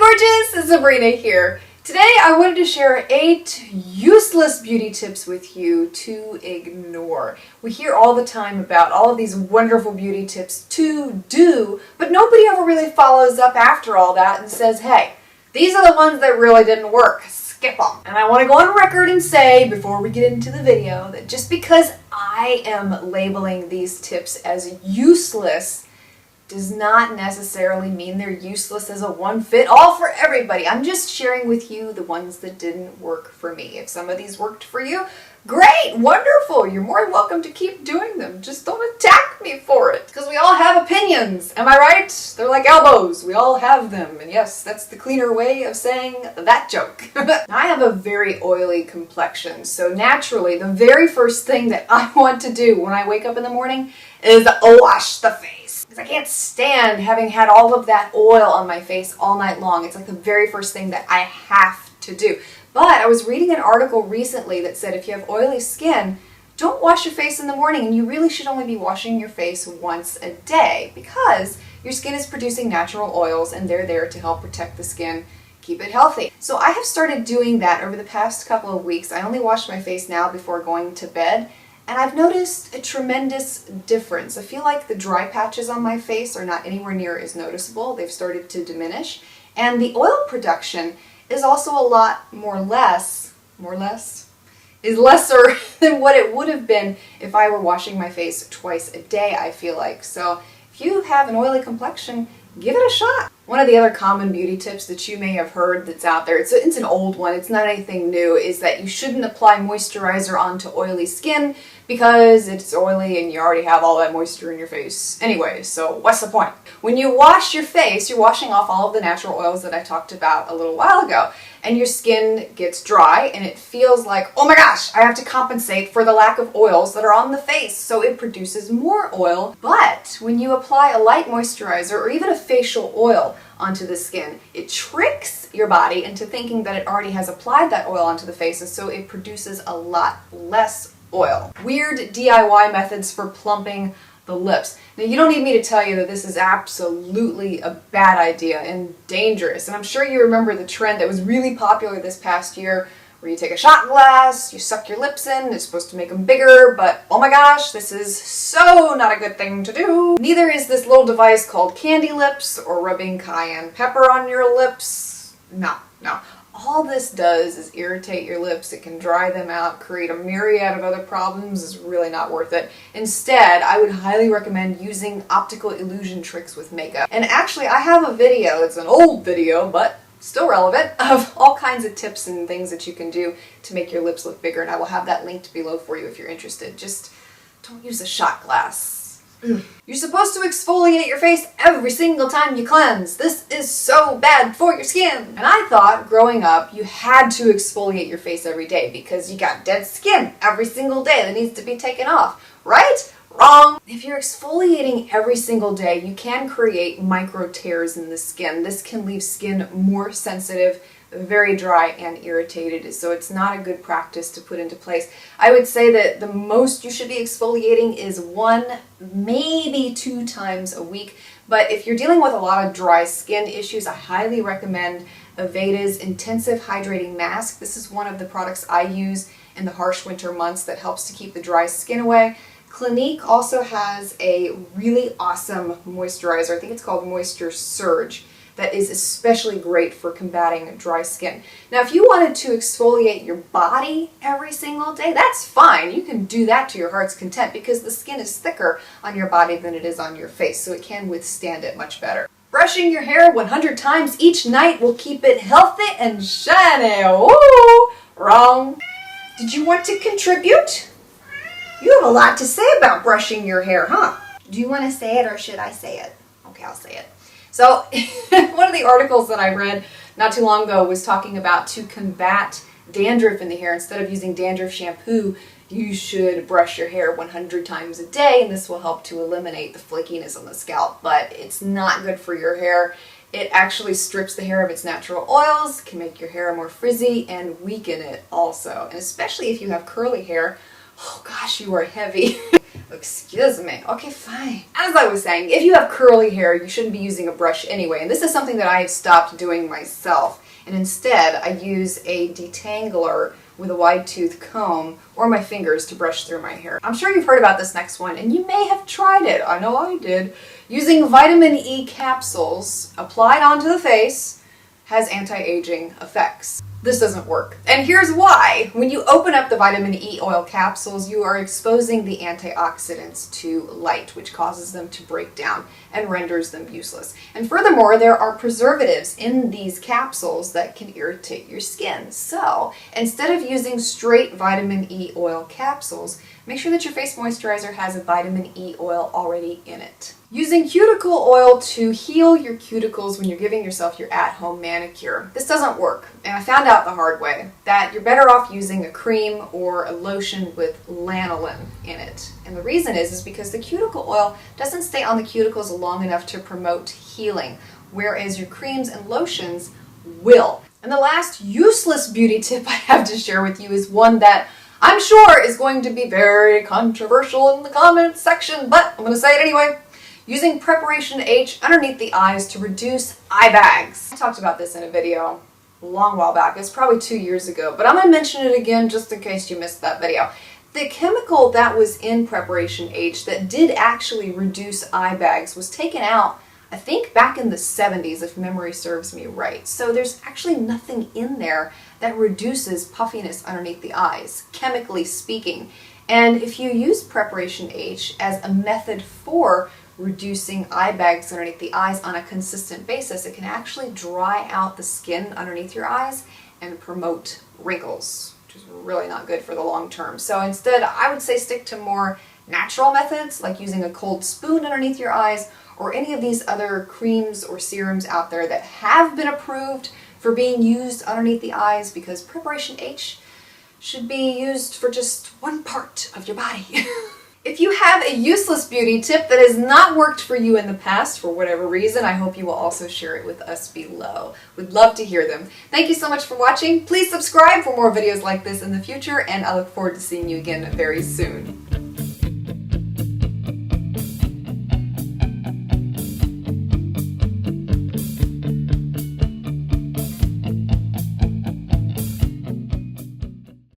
gorgeous! Sabrina here. Today I wanted to share 8 useless beauty tips with you to ignore. We hear all the time about all of these wonderful beauty tips to do, but nobody ever really follows up after all that and says, hey, these are the ones that really didn't work. Skip them. And I want to go on record and say, before we get into the video, that just because I am labeling these tips as useless does not necessarily mean they're useless as a one-fit-all for everybody. I'm just sharing with you the ones that didn't work for me. If some of these worked for you, great, wonderful. You're more than welcome to keep doing them. Just don't attack me for it, because we all have opinions. Am I right? They're like elbows. We all have them. And yes, that's the cleaner way of saying that joke. I have a very oily complexion, so naturally, the very first thing that I want to do when I wake up in the morning is wash the face. Because I can't stand having had all of that oil on my face all night long. It's like the very first thing that I have to do. But I was reading an article recently that said if you have oily skin, don't wash your face in the morning, and you really should only be washing your face once a day because your skin is producing natural oils and they're there to help protect the skin, keep it healthy. So I have started doing that over the past couple of weeks. I only wash my face now before going to bed. And I've noticed a tremendous difference. I feel like the dry patches on my face are not anywhere near as noticeable. They've started to diminish. And the oil production is also a lot lesser than what it would have been if I were washing my face twice a day, I feel like. So if you have an oily complexion, give it a shot. One of the other common beauty tips that you may have heard that's out there, it's an old one, it's not anything new, is that you shouldn't apply moisturizer onto oily skin because it's oily and you already have all that moisture in your face anyway, so what's the point? When you wash your face, you're washing off all of the natural oils that I talked about a little while ago, and your skin gets dry and it feels like, oh my gosh, I have to compensate for the lack of oils that are on the face, so it produces more oil. But when you apply a light moisturizer or even a facial oil onto the skin, it tricks your body into thinking that it already has applied that oil onto the face, and so it produces a lot less oil. Weird DIY methods for plumping the lips. Now, you don't need me to tell you that this is absolutely a bad idea and dangerous. And I'm sure you remember the trend that was really popular this past year where you take a shot glass, you suck your lips in, it's supposed to make them bigger, but oh my gosh, this is so not a good thing to do. Neither is this little device called candy lips or rubbing cayenne pepper on your lips. No. All this does is irritate your lips. It can dry them out, create a myriad of other problems. It's really not worth it. Instead, I would highly recommend using optical illusion tricks with makeup. And actually, I have a video, it's an old video, but still relevant, of all kinds of tips and things that you can do to make your lips look bigger, and I will have that linked below for you if you're interested. Just don't use a shot glass. You're supposed to exfoliate your face every single time you cleanse. This is so bad for your skin. And I thought growing up you had to exfoliate your face every day because you got dead skin every single day that needs to be taken off, right? Wrong. If you're exfoliating every single day, you can create micro tears in the skin. This can leave skin more sensitive, very dry and irritated, so it's not a good practice to put into place. I would say that the most you should be exfoliating is 1, maybe 2 times a week, but if you're dealing with a lot of dry skin issues, I highly recommend Aveda's Intensive Hydrating Mask. This is one of the products I use in the harsh winter months that helps to keep the dry skin away. Clinique also has a really awesome moisturizer. I think it's called Moisture Surge. That is especially great for combating dry skin. Now, if you wanted to exfoliate your body every single day, that's fine. You can do that to your heart's content because the skin is thicker on your body than it is on your face, so it can withstand it much better. Brushing your hair 100 times each night will keep it healthy and shiny. Woo! Wrong. Did you want to contribute? You have a lot to say about brushing your hair, huh? Do you want to say it or should I say it? Okay, I'll say it. So, one of the articles that I read not too long ago was talking about to combat dandruff in the hair. Instead of using dandruff shampoo, you should brush your hair 100 times a day, and this will help to eliminate the flakiness on the scalp. But it's not good for your hair. It actually strips the hair of its natural oils, can make your hair more frizzy, and weaken it also. And especially if you have curly hair, oh gosh, you are heavy. Excuse me. Okay, fine. As I was saying, if you have curly hair, you shouldn't be using a brush anyway. And this is something that I have stopped doing myself. And instead, I use a detangler with a wide tooth comb or my fingers to brush through my hair. I'm sure you've heard about this next one, and you may have tried it. I know I did. Using vitamin E capsules applied onto the face has anti-aging effects. This doesn't work. And here's why. When you open up the vitamin E oil capsules, you are exposing the antioxidants to light, which causes them to break down and renders them useless. And furthermore, there are preservatives in these capsules that can irritate your skin. So instead of using straight vitamin E oil capsules, make sure that your face moisturizer has a vitamin E oil already in it. Using cuticle oil to heal your cuticles when you're giving yourself your at-home manicure. This doesn't work, and I found out the hard way that you're better off using a cream or a lotion with lanolin in it. And the reason is because the cuticle oil doesn't stay on the cuticles long enough to promote healing, whereas your creams and lotions will. And the last useless beauty tip I have to share with you is one that I'm sure is going to be very controversial in the comments section, but I'm going to say it anyway. Using Preparation H underneath the eyes to reduce eye bags. I talked about this in a video a long while back. It's probably 2 years ago, but I'm going to mention it again just in case you missed that video. The chemical that was in Preparation H that did actually reduce eye bags was taken out, I think, back in the 70s, if memory serves me right. So there's actually nothing in there that reduces puffiness underneath the eyes, chemically speaking. And if you use Preparation H as a method for reducing eye bags underneath the eyes on a consistent basis, it can actually dry out the skin underneath your eyes and promote wrinkles, which is really not good for the long term. So instead, I would say stick to more natural methods, like using a cold spoon underneath your eyes, or any of these other creams or serums out there that have been approved for being used underneath the eyes, because Preparation H should be used for just one part of your body. If you have a useless beauty tip that has not worked for you in the past for whatever reason, I hope you will also share it with us below. We'd love to hear them. Thank you so much for watching. Please subscribe for more videos like this in the future, and I look forward to seeing you again very soon.